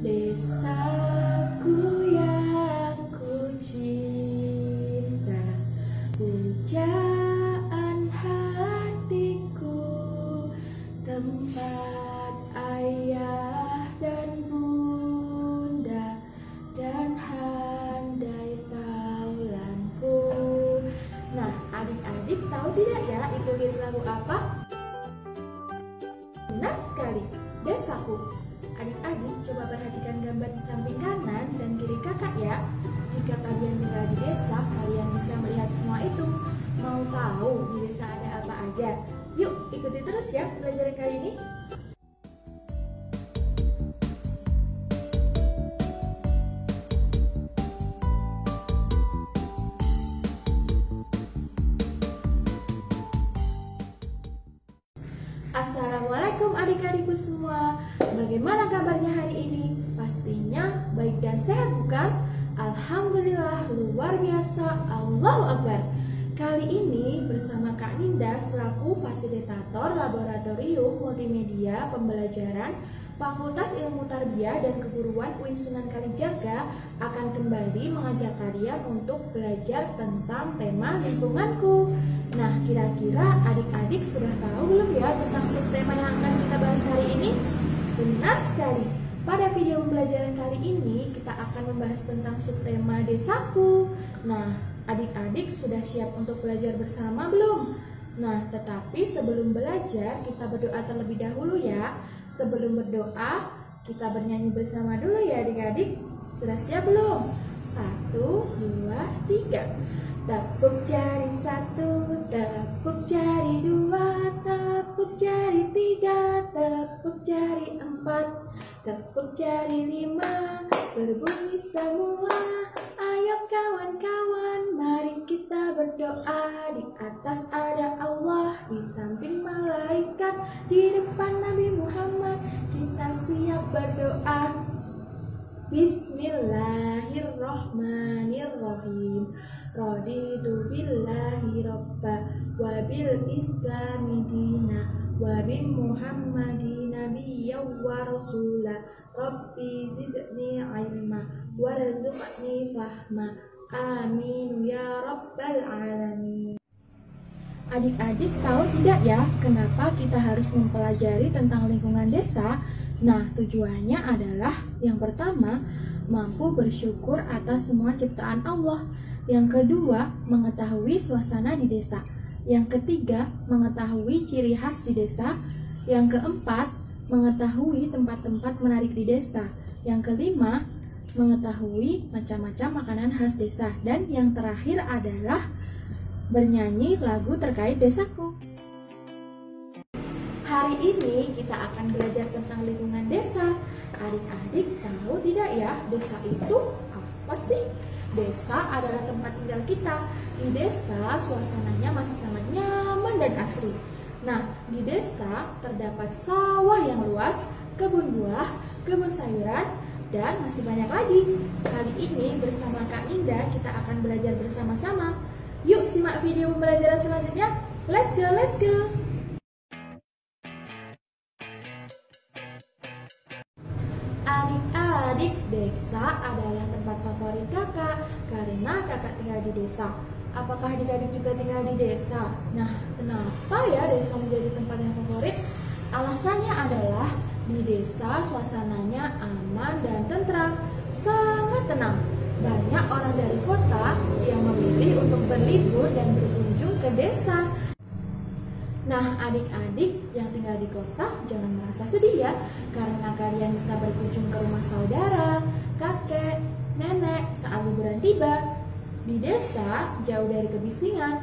Desaku yang ku cinta, pujaan hatiku, tempat ayah dan bunda, dan handai taulanku. Nah, adik-adik tahu tidak ya itu lirik lagu apa? Benar sekali, Desaku. Adik-adik coba perhatikan gambar di samping kanan dan kiri kakak ya. Jika kalian tinggal di desa, kalian bisa melihat semua itu. Mau tahu di desa ada apa aja? Yuk ikuti terus ya pelajaran kali ini. Assalamualaikum adik-adikku semua. Bagaimana kabarnya hari ini? Pastinya baik dan sehat bukan? Alhamdulillah, luar biasa, Allahu Akbar. Kali ini bersama Kak Ninda selaku fasilitator Laboratorium Multimedia Pembelajaran Fakultas Ilmu Tarbiyah dan Keguruan UIN Sunan Kalijaga akan kembali mengajak kalian untuk belajar tentang tema lingkunganku. Nah, kira-kira adik-adik sudah tahu belum ya tentang subtema yang akan kita bahas hari ini? Benar sekali. Pada video pembelajaran kali ini kita akan membahas tentang subtema Desaku. Nah, adik-adik sudah siap untuk belajar bersama belum? Nah, tetapi sebelum belajar kita berdoa terlebih dahulu ya. Sebelum berdoa kita bernyanyi bersama dulu ya adik-adik. Sudah siap belum? 1, 2, 3. Tepuk jari 1, tepuk jari 2, tepuk jari 3, tepuk jari 4, tepuk jari 5, berbunyi semua. Ayo kawan-kawan, mari kita berdoa. Di atas ada Allah, di samping malaikat, di depan Nabi Muhammad, kita siap berdoa. Bismillahirrahmanirrahim. Raditu billahi robba, wabil islami dina, wabi muhammadin nabiyya wa rasula. Rabbi zidni ilma, warzuqni fahma. Amin ya rabbal alamin. Adik-adik tahu tidak ya kenapa kita harus mempelajari tentang lingkungan desa? Nah, tujuannya adalah yang pertama, mampu bersyukur atas semua ciptaan Allah. Yang kedua, mengetahui suasana di desa. Yang ketiga, mengetahui ciri khas di desa. Yang keempat, mengetahui tempat-tempat menarik di desa. Yang kelima, mengetahui macam-macam makanan khas desa. Dan yang terakhir adalah bernyanyi lagu terkait desaku. Hari ini kita akan belajar tentang lingkungan desa. Adik-adik tahu tidak ya, desa itu apa sih? Desa adalah tempat tinggal kita. Di desa suasananya masih sangat nyaman dan asri. Nah, di desa terdapat sawah yang luas, kebun buah, kebun sayuran, dan masih banyak lagi. Kali ini bersama Kak Ninda kita akan belajar bersama-sama. Yuk simak video pembelajaran selanjutnya. Let's go, let's go! Adik-adik, desa adalah tempat favorit kakak karena kakak tinggal di desa. Apakah adik-adik juga tinggal di desa? Nah, kenapa ya desa menjadi tempat yang favorit? Alasannya adalah di desa suasananya aman dan tentram, sangat tenang. Banyak orang dari kota yang memilih untuk berlibur dan berkunjung ke desa. Nah, adik-adik yang tinggal di kota jangan merasa sedih ya, karena kalian bisa berkunjung ke rumah saudara, kakek, nenek saat liburan tiba. Di desa jauh dari kebisingan,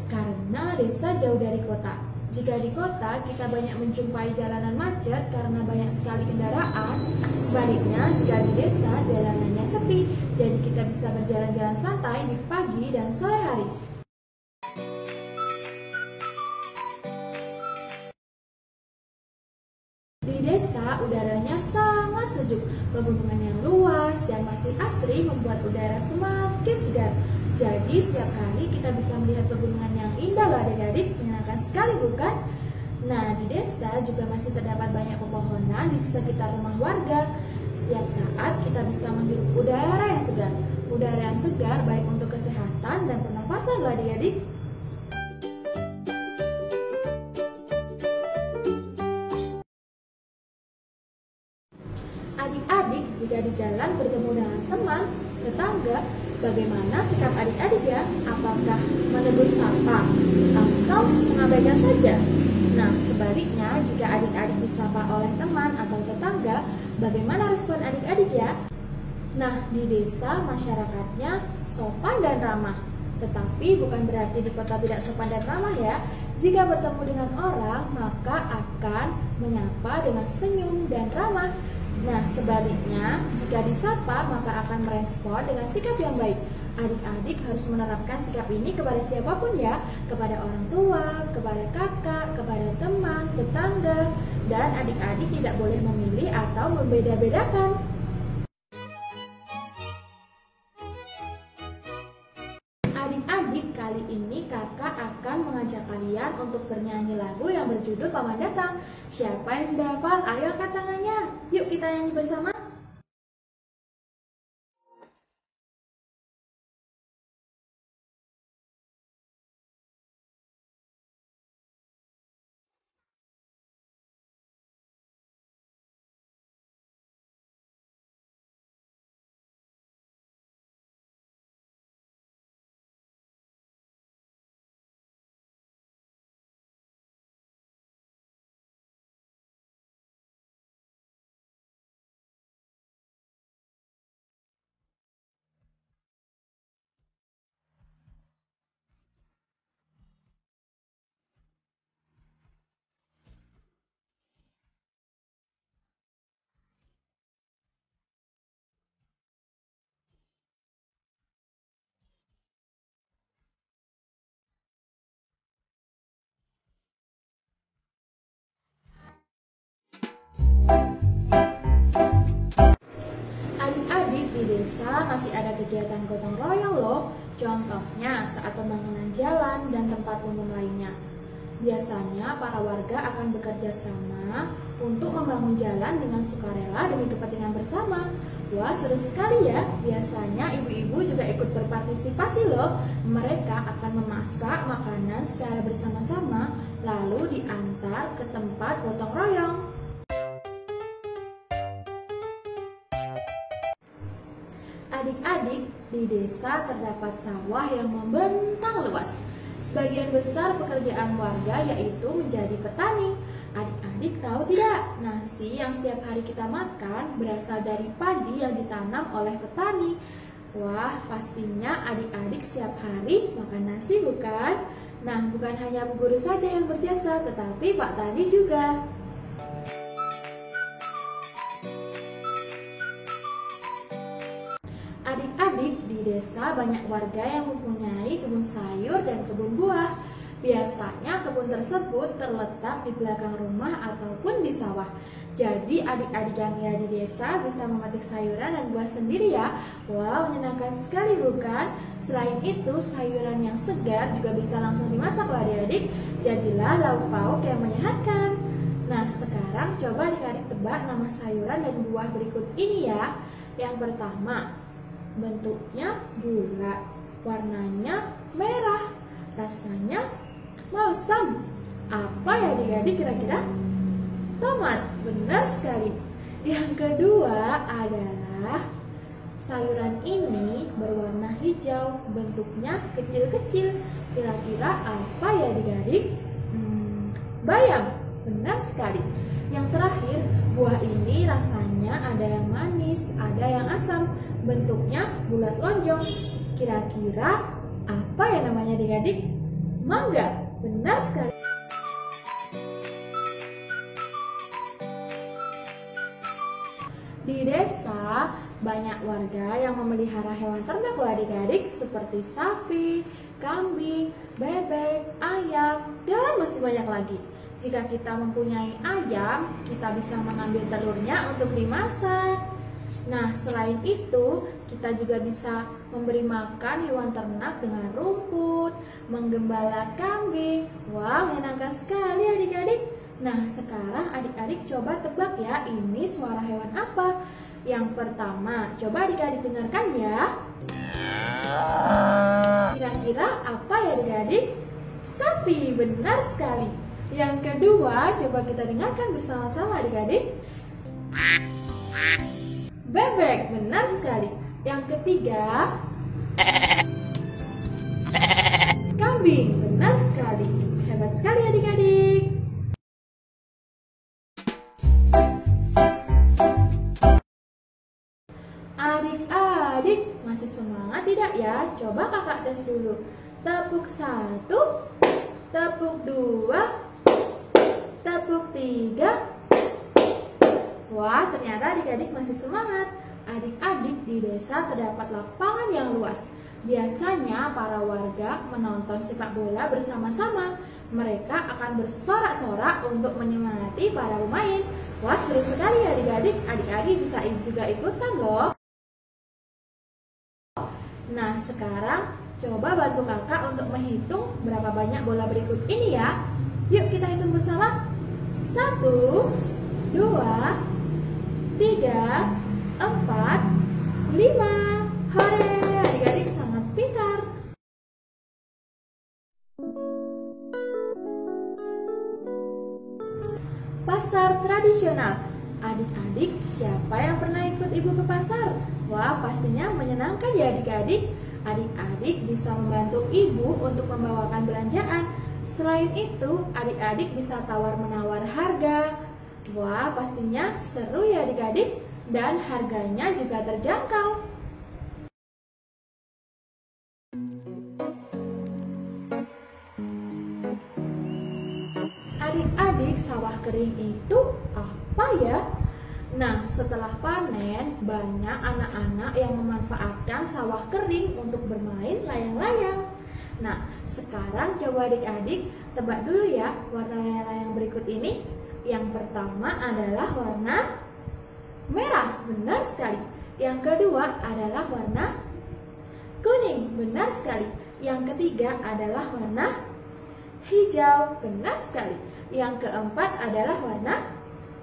karena desa jauh dari kota. Jika di kota kita banyak menjumpai jalanan macet karena banyak sekali kendaraan. Sebaliknya jika di desa jalanannya sepi, jadi kita bisa berjalan-jalan santai di pagi dan sore hari. Di desa udaranya sangat sejuk, pegunungan yang luas dan masih asri membuat udara semakin segar. Jadi setiap hari kita bisa melihat pegunungan yang indah loh adik-adik, menyenangkan sekali bukan? Nah, di desa juga masih terdapat banyak pepohonan di sekitar rumah warga. Setiap saat bisa menghirup udara yang segar. Udara yang segar baik untuk kesehatan dan pernafasan loh adik-adik. Adik-adik jika di jalan bertemu dengan teman, tetangga, bagaimana sikap adik-adik ya? Apakah menegur sapa atau mengabaikan saja? Nah, sebaliknya jika adik-adik disapa oleh teman atau tetangga, bagaimana respon adik-adik ya? Nah, di desa masyarakatnya sopan dan ramah. Tetapi bukan berarti di kota tidak sopan dan ramah ya. Jika bertemu dengan orang, maka akan menyapa dengan senyum dan ramah. Nah, sebaliknya, jika disapa, maka akan merespon dengan sikap yang baik. Adik-adik harus menerapkan sikap ini kepada siapapun ya, kepada orang tua, kepada kakak, kepada teman, tetangga, dan adik-adik tidak boleh memilih atau membeda-bedakan. Adik-adik, kali ini kakak akan mengajak kalian untuk bernyanyi lagu yang berjudul Paman Datang. Siapa yang sudah hafal? Ayo angkat tangannya. Yuk kita nyanyi bersama. Adik-adik, di desa masih ada kegiatan gotong royong loh. Contohnya saat pembangunan jalan dan tempat umum lainnya. Biasanya para warga akan bekerja sama untuk membangun jalan dengan sukarela demi kepentingan bersama. Wah, seru sekali ya. Biasanya ibu-ibu juga ikut berpartisipasi loh. Mereka akan memasak makanan secara bersama-sama lalu diantar ke tempat gotong royong. Adik-adik, di desa terdapat sawah yang membentang luas. Sebagian besar pekerjaan warga yaitu menjadi petani. Adik-adik tahu tidak, nasi yang setiap hari kita makan berasal dari padi yang ditanam oleh petani. Wah, pastinya adik-adik setiap hari makan nasi bukan? Nah, bukan hanya Bu Guru saja yang berjasa, tetapi Pak Tani juga. Adik-adik, di desa banyak warga yang mempunyai kebun sayur dan kebun buah. Biasanya kebun tersebut terletak di belakang rumah ataupun di sawah. Jadi adik-adik yang tinggal di desa bisa memetik sayuran dan buah sendiri ya. Wow, menyenangkan sekali bukan? Selain itu, sayuran yang segar juga bisa langsung dimasak loh adik-adik. Jadilah lauk pauk yang menyehatkan. Nah, sekarang coba adik-adik tebak nama sayuran dan buah berikut ini ya. Yang pertama, bentuknya bulat, warnanya merah, rasanya masam. Apa ya adik-adik kira-kira? Tomat, benar sekali. Yang kedua adalah sayuran ini berwarna hijau, bentuknya kecil-kecil. Kira-kira apa ya adik-adik? Bayam, benar sekali. Yang terakhir, buah ini rasanya ada yang manis, ada yang asam. Bentuknya bulat lonjong. Kira-kira apa ya namanya adik-adik? Mangga, benar sekali. Di desa, banyak warga yang memelihara hewan ternak loh adik-adik, seperti sapi, kambing, bebek, ayam, dan masih banyak lagi. Jika kita mempunyai ayam, kita bisa mengambil telurnya untuk dimasak. Nah, selain itu, kita juga bisa memberi makan hewan ternak dengan rumput, menggembala kambing. Wah, menyenangkan sekali adik-adik. Nah, sekarang adik-adik coba tebak ya, ini suara hewan apa? Yang pertama, coba adik-adik dengarkan ya. Kira-kira apa ya adik-adik? Sapi, benar sekali. Yang kedua, coba kita dengarkan bersama-sama adik-adik. Bebek, benar sekali. Yang ketiga, kambing, benar sekali. Hebat sekali adik-adik. Adik-adik, masih semangat tidak ya? Coba kakak tes dulu. Tepuk 1, tepuk 2, tepuk 3. Wah, ternyata adik-adik masih semangat. Adik-adik, di desa terdapat lapangan yang luas. Biasanya para warga menonton sepak bola bersama-sama. Mereka akan bersorak-sorak untuk menyemangati para pemain. Wah, seru sekali ya adik-adik. Adik-adik bisa juga ikutan loh. Nah, sekarang coba bantu kakak untuk menghitung berapa banyak bola berikut ini ya. Yuk kita hitung bersama. 1, 2, 3, 4, 5. Hore, adik-adik sangat pintar. Pasar tradisional. Adik-adik, siapa yang pernah ikut ibu ke pasar? Wah, pastinya menyenangkan ya adik-adik. Adik-adik bisa membantu ibu untuk membawakan belanjaan. Selain itu, adik-adik bisa tawar-menawar harga. Wah, pastinya seru ya adik-adik. Dan harganya juga terjangkau. Adik-adik, sawah kering itu apa ya? Nah, setelah panen, banyak anak-anak yang memanfaatkan sawah kering untuk bermain layang-layang. Nah, sekarang coba adik-adik tebak dulu ya warna layang-layang berikut ini. Yang pertama adalah warna merah, benar sekali. Yang kedua adalah warna kuning, benar sekali. Yang ketiga adalah warna hijau, benar sekali. Yang keempat adalah warna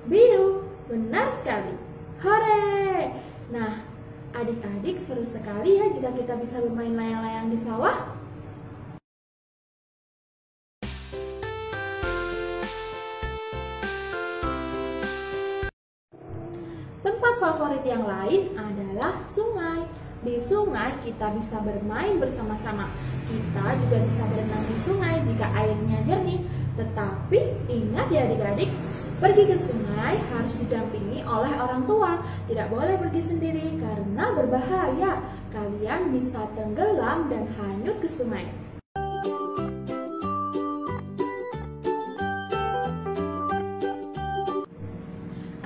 biru, benar sekali. Hore! Nah, adik-adik seru sekali ya jika kita bisa bermain layang-layang di sawah. Tempat favorit yang lain adalah sungai. Di sungai kita bisa bermain bersama-sama. Kita juga bisa berenang di sungai jika airnya jernih. Tetapi ingat ya adik-adik, pergi ke sungai harus didampingi oleh orang tua. Tidak boleh pergi sendiri karena berbahaya. Kalian bisa tenggelam dan hanyut ke sungai.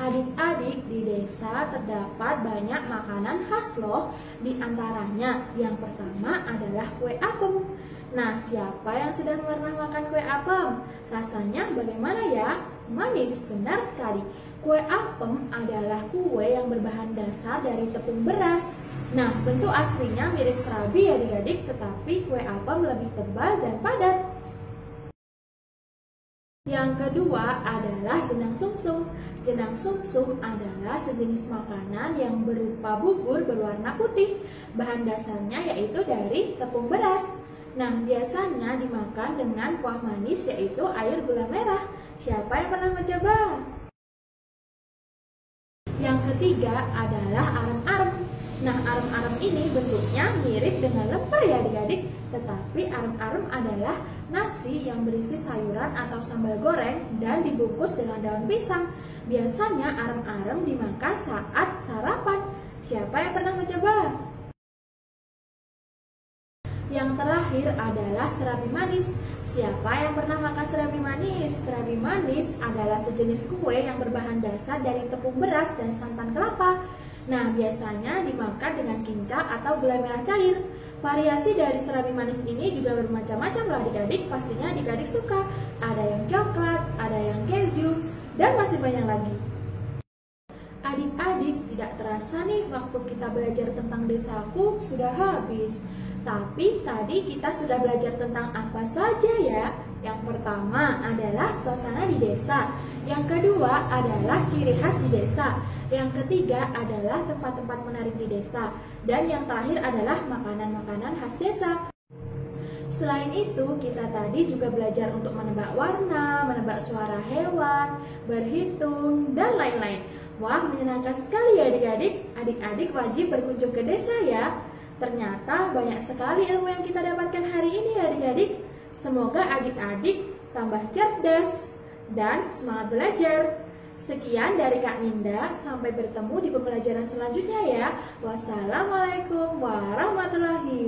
Adik-adik, di desa terdapat banyak makanan khas loh. Di antaranya yang pertama adalah kue apem. Nah, siapa yang sudah pernah makan kue apem? Rasanya bagaimana ya? Manis, benar sekali. Kue apem adalah kue yang berbahan dasar dari tepung beras. Nah, bentuk aslinya mirip serabi ya adik-adik, tetapi kue apem lebih tebal dan padat. Yang kedua adalah jenang sumsum. Jenang sumsum adalah sejenis makanan yang berupa bubur berwarna putih. Bahan dasarnya yaitu dari tepung beras. Nah, biasanya dimakan dengan kuah manis yaitu air gula merah. Siapa yang pernah mencoba? Yang ketiga adalah arem-arem. Nah, arem-arem ini bentuknya mirip dengan lemper ya adik-adik. Tetapi arem-arem adalah nasi yang berisi sayuran atau sambal goreng dan dibungkus dengan daun pisang. Biasanya arem-arem dimakan saat sarapan. Siapa yang pernah mencoba? Yang terakhir adalah serabi manis. Siapa yang pernah makan serabi manis? Serabi manis adalah sejenis kue yang berbahan dasar dari tepung beras dan santan kelapa. Nah, biasanya dimakan dengan kinca atau gula merah cair. Variasi dari serabi manis ini juga bermacam-macam loh adik-adik. Pastinya adik-adik suka. Ada yang coklat, ada yang keju, dan masih banyak lagi. Adik-adik, tidak terasa nih waktu kita belajar tentang desaku sudah habis. Tapi tadi kita sudah belajar tentang apa saja ya? Yang pertama adalah suasana di desa. Yang kedua adalah ciri khas di desa. Yang ketiga adalah tempat-tempat menarik di desa. Dan yang terakhir adalah makanan-makanan khas desa. Selain itu, kita tadi juga belajar untuk menebak warna, menebak suara hewan, berhitung, dan lain-lain. Wah, menyenangkan sekali ya adik-adik. Adik-adik wajib berkunjung ke desa ya. Ternyata banyak sekali ilmu yang kita dapatkan hari ini ya adik-adik. Semoga adik-adik tambah cerdas dan semangat belajar. Sekian dari Kak Ninda, sampai bertemu di pembelajaran selanjutnya ya. Wassalamualaikum warahmatullahi